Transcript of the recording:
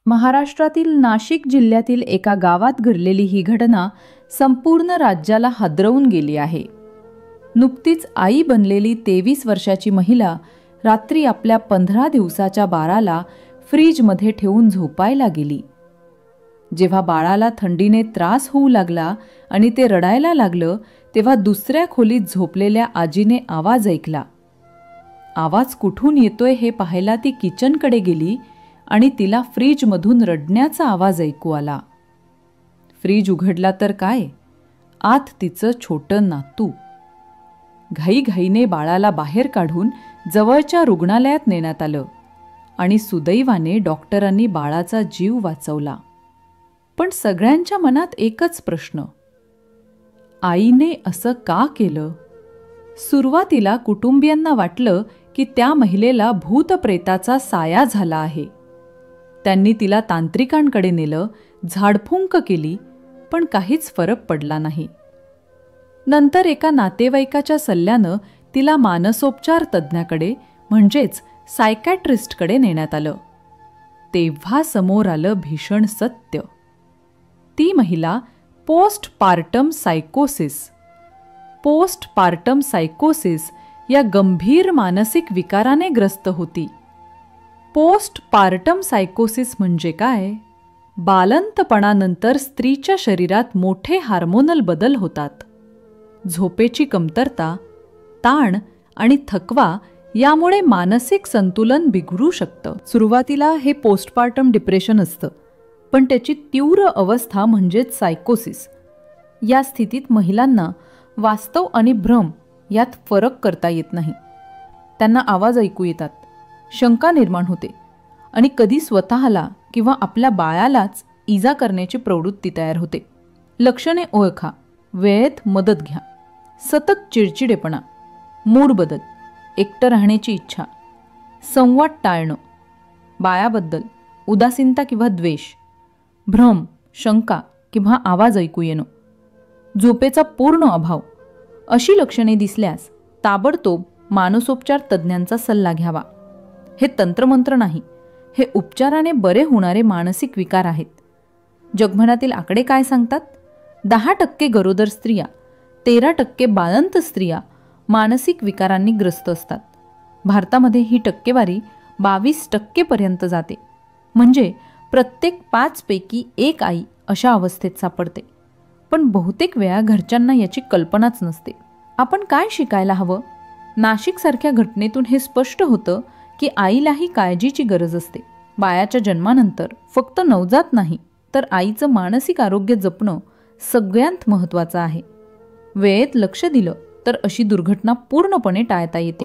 महाराष्ट्रातील नाशिक जिल्ह्यातील एका गावात घडलेली ही घटना संपूर्ण राज्याला हादरवून गेली आहे। नुकतीच आई बनलेली 23 वर्षाची महिला रात्री आपल्या 15 दिवसाच्या बाळाला फ्रीजमध्ये ठेवून झोपायला गेली। जेव्हा बाळाला थंडीने त्रास होऊ लागला आणि ते रडायला लागलं, तेव्हा दुसऱ्या खोलीत झोपलेल्या आजीने आवाज ऐकला। आवाज कुठून येतोय हे पाहायला ती किचनकडे गेली आणि तिला फ्रीजमधून रडण्याचा आवाज ऐकू आला। फ्रीज उघडला तर काय, आत तिचं छोटं नातू। घाईघाईने बाळाला बाहेर काढून जवळच्या रुग्णालयात नेण्यात आलं आणि सुदैवाने डॉक्टरांनी बाळाचा जीव वाचवला। पण सगळ्यांच्या मनात एकच प्रश्न, आईने असं का केलं? सुरुवातीला कुटुंबियांना वाटलं की त्या महिलेला भूतप्रेताचा साया झाला आहे। त्यांनी तिला तांत्रिकांकडे नेलं, झाडफुंक केली, पण काहीच फरक पडला नाही। नंतर एका नातेवाईकाच्या सल्ल्यानं तिला मानसोपचार तज्ज्ञाकडे म्हणजेच सायकॅट्रिस्टकडे नेण्यात आलं। तेव्हा समोर आलं भीषण सत्य। ती महिला पोस्टपार्टम सायकोसिस या गंभीर मानसिक विकाराने ग्रस्त होती। पोस्टपार्टम सायकोसिस म्हणजे काय? बालंतपणानंतर स्त्रीच्या शरीरात मोठे हार्मोनल बदल होतात। झोपेची कमतरता, ताण आणि थकवा यामुळे मानसिक संतुलन बिघडू शकतं। सुरुवातीला हे पोस्टपार्टम डिप्रेशन असतं, पण त्याची तीव्र अवस्था म्हणजेच सायकोसिस। या स्थितीत महिलांना वास्तव आणि भ्रम यात फरक करता येत नाही। त्यांना आवाज ऐकू येतात, शंका निर्माण होते आणि कधी स्वतःला किंवा आपल्या बाळालाच इजा करण्याची प्रवृत्ती तयार होते। लक्षणे ओळखा, वेळेत मदत घ्या। सतत चिडचिडेपणा, मूड बदल, एकटं राहण्याची इच्छा, संवाद टाळणं, बाळाबद्दल उदासीनता किंवा द्वेष, भ्रम, शंका किंवा आवाज ऐकू येणं, झोपेचा पूर्ण अभाव अशी लक्षणे दिसल्यास ताबडतोब मानसोपचार तज्ज्ञांचा सल्ला घ्यावा। हे तंत्रमंत्र नाही, हे उपचाराने बरे होणारे मानसिक विकार आहेत। जगभरातील आकडे काय सांगतात? 10% गरोदर स्त्रिया, 13% बाळंत स्त्रिया मानसिक विकारांनी ग्रस्त असतात। भारतामध्ये ही टक्केवारी 22% पर्यंत जाते। म्हणजे प्रत्येक 5 पैकी 1 आई अशा अवस्थेत सापडते। पण बहुतेक वेळा घरच्यांना याची कल्पनाच नसते। आपण काय शिकायला हवं? नाशिकसारख्या घटनेतून हे स्पष्ट होतं की आईलाही काळजीची गरज असते। बाळाच्या जन्मानंतर फक्त नवजात नाही, तर आईचं मानसिक आरोग्य जपणं सगळ्यात महत्त्वाचं आहे। वेळेत लक्ष दिलं तर अशी दुर्घटना पूर्णपणे टाळता येते।